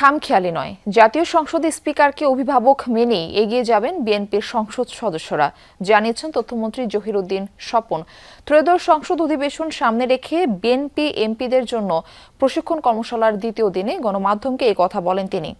খামখেয়ালি নয়, জাতীয় সংসদে স্পিকারকে অভিভাবক মেনেই এগিয়ে যাবেন বিএনপির সংসদ সদস্যরা, জানিয়েছেন তথ্যমন্ত্রী জহিরুদ্দিন স্বপন। ত্রয়োদশ সংসদ অধিবেশন সামনে রেখে বিএনপি এমপিদের জন্য প্রশিক্ষণ কর্মশালার দ্বিতীয় দিনে গণমাধ্যমকে এই কথা বলেন তিনি।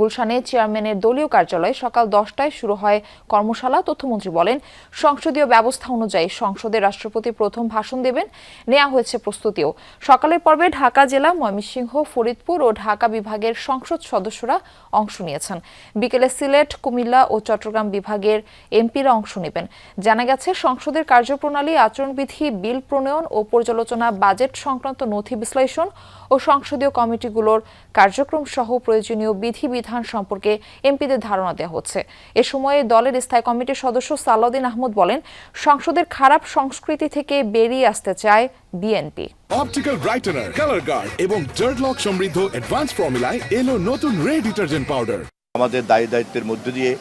গুলশানে চেয়ারম্যানের দলীয় কার্যালয়ে সকাল 10টায় শুরু হয় কর্মশালা। তথ্যমন্ত্রী বলেন, সংসদীয় ব্যবস্থা অনুযায়ী সংসদে রাষ্ট্রপতি প্রথম ভাষণ দেবেন, নেওয়া হয়েছে প্রস্তুতিও। সকালের পর্বে ঢাকা জেলা, ময়মনসিংহ, ফরিদপুর ও ঢাকা বিভাগের সংসদ সদস্যরা অংশ নিয়েছেন। বিকেলে সিলেট, কুমিল্লা ও চট্টগ্রাম বিভাগের এমপিরা অংশ নেবেন। জানা গেছে, সংসদের কার্যপ্রণালী, আচরণবিধি, বিল প্রণয়ন ও পর্যালোচনা, বাজেট সংক্রান্ত নথি বিশ্লেষণ ও সংসদীয় কমিটিগুলোর কার্যক্রম সহ প্রয়োজনীয় বিধিবিধান সম্পর্কে এমপিদের ধারণা দেওয়া হচ্ছে। এ সময়ে দলের স্থায়ী কমিটির সদস্য সালাউদ্দিন আহমদ বলেন, সংসদের খারাপ সংস্কৃতি থেকে বেরিয়ে আসতে চায় বিএনপি। অপটিক্যাল ব্রাইটেনার, কালার গার্ড এবং ডার্ট লক সমৃদ্ধ অ্যাডভান্স ফর্মুলায় এলো নতুন রে ডিটারজেন্ট পাউডার। আমাদের দায়িত্বের মধ্য দিয়ে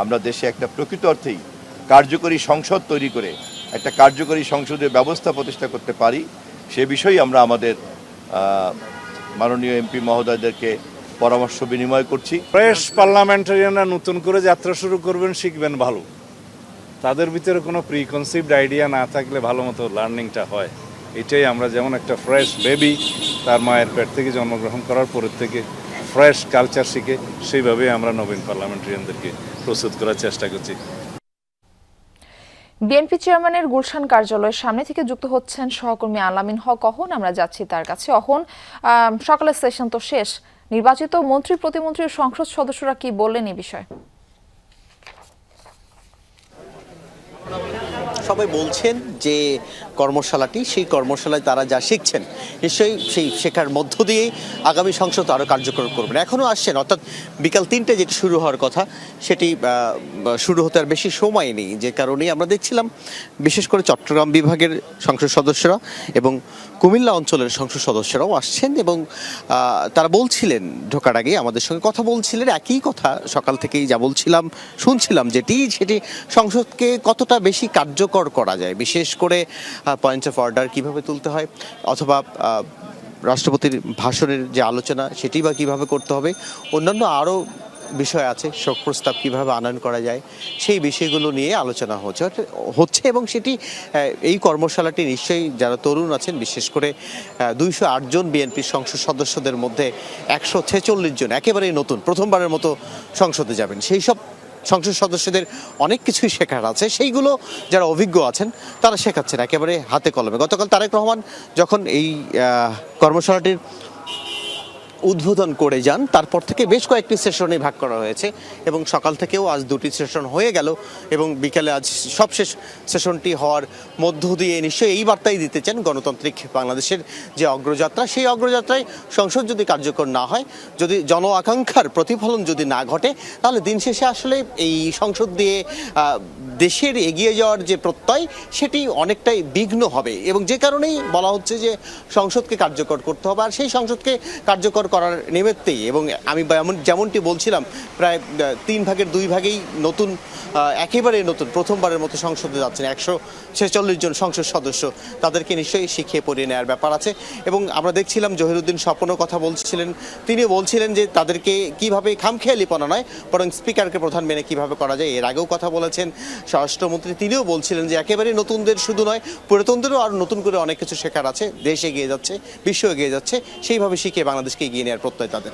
আমরা দেশে একটা প্রকৃত অর্থেই কার্যকরী সংসদ তৈরি করে একটা কার্যকরী সংসদীয় ব্যবস্থা প্রতিষ্ঠা করতে পারি, সে বিষয়ে আমরা আমাদের মাননীয় এমপি মহোদয়দেরকে পরামর্শ বিনিময় করছি। ফ্রেশ পার্লামেন্টারিয়ানরা নতুন করে যাত্রা শুরু করবেন, শিখবেন ভালো। তাদের ভিতরে কোনো প্রিকনসিভড আইডিয়া না থাকলে ভালো মতো লার্নিংটা হয়। এটাই আমরা যেমন একটা ফ্রেশ বেবি তার মায়ের পেট থেকে জন্মগ্রহণ করার পরের থেকে ফ্রেশ কালচার শিখে, সেইভাবে আমরা নবীন পার্লামেন্টারিয়ানদেরকে প্রস্তুত করার চেষ্টা করছি। বিএনপি চেয়ারম্যানের গুলশান কার্যালয়ের সামনে থেকে যুক্ত হচ্ছেন সহকর্মী আলামিন হক অহন। আমরা যাচ্ছি তার কাছে। অহন, সকালের সেশন তো শেষ, নির্বাচিত মন্ত্রী, প্রতিমন্ত্রী ও সংসদ সদস্যরা কি বললেন এই বিষয়ে? সবাই বলছেন যে কর্মশালাটি, সেই কর্মশালায় তারা যা শিখছেন নিশ্চয়ই সেই শেখার মধ্য দিয়েই আগামী সংসদ আরও কার্যকর করবেন। এখনও আসছেন, অর্থাৎ বিকাল 3টায় যেটি শুরু হওয়ার কথা সেটি শুরু হতে আর বেশি সময় নেই। যে কারণেই আমরা দেখছিলাম বিশেষ করে চট্টগ্রাম বিভাগের সংসদ সদস্যরা এবং কুমিল্লা অঞ্চলের সংসদ সদস্যরাও আসছেন এবং তারা বলছিলেন, ঢোকার আগে আমাদের সঙ্গে কথা বলছিলেন, একই কথা সকাল থেকেই যা বলছিলাম, শুনছিলাম সেটি সংসদকে কতটা বেশি কার্যকর করা যায়, বিশেষ করে পয়েন্ট অফ অর্ডার কীভাবে তুলতে হয়, অথবা রাষ্ট্রপতির ভাষণের যে আলোচনা সেটি বা কীভাবে করতে হবে, অন্যান্য আরও বিষয় আছে, শোক প্রস্তাব কীভাবে আনয়ন করা যায়, সেই বিষয়গুলো নিয়ে আলোচনা হচ্ছে এবং সেটি এই কর্মশালাটি নিশ্চয়ই যারা তরুণ আছেন, বিশেষ করে 208 জন বিএনপির সংসদ সদস্যদের মধ্যে 146 জন একেবারেই নতুন, প্রথমবারের মতো সংসদে যাবেন, সেই সব সংসদ সদস্যদের অনেক কিছুই শেখার আছে। সেইগুলো যারা অভিজ্ঞ আছেন তারা শেখাচ্ছেন একেবারে হাতে কলমে। গতকাল তারেক রহমান যখন এই কর্মশালাটির উদ্বোধন করে যান, তারপর থেকে বেশ কয়েকটি সেশনে ভাগ করা হয়েছে এবং সকাল থেকেও আজ 2টি সেশন হয়ে গেল এবং বিকেলে আজ সবশেষ সেশনটি হওয়ার মধ্য দিয়ে নিশ্চয়ই এই বার্তাই দিতে চান গণতান্ত্রিক বাংলাদেশের যে অগ্রযাত্রা, সেই অগ্রযাত্রায় সংসদ যদি কার্যকর না হয়, যদি জন আকাঙ্ক্ষার প্রতিফলন যদি না ঘটে, তাহলে দিন শেষে আসলে এই সংসদ দিয়ে দেশের এগিয়ে যাওয়ার যে প্রত্যয় সেটি অনেকটাই বিঘ্ন হবে এবং যে কারণেই বলা হচ্ছে যে সংসদকে কার্যকর করতে হবে। আর সেই সংসদকে কার্যকর করার নিমিত্তেই এবং আমি যেমনটি বলছিলাম, প্রায় 3 ভাগের 2 ভাগেই নতুন, একেবারে নতুন, প্রথমবারের মতো সংসদে যাচ্ছেন 146 জন সংসদ সদস্য, তাদেরকে নিশ্চয়ই শিখিয়ে পড়িয়ে নেওয়ার ব্যাপার আছে। এবং আমরা দেখছিলাম জহিরুদ্দিন স্বপনও কথা বলছিলেন, তিনি বলছিলেন যে তাদেরকে কিভাবে খামখেয়ালিপনা নয় বরং স্পিকারকে প্রধান মেনে কিভাবে করা যায়। এর আগেও কথা বলেছেন স্বরাষ্ট্রমন্ত্রী, তিনিও বলছিলেন যে একেবারেই নতুনদের শুধু নয়, পুরাতনদেরও আরও নতুন করে অনেক কিছু শেখার আছে। দেশ এগিয়ে যাচ্ছে, বিশ্ব এগিয়ে যাচ্ছে, সেইভাবে শিখে বাংলাদেশকে এগিয়ে নেওয়ার প্রত্যয় তাদের।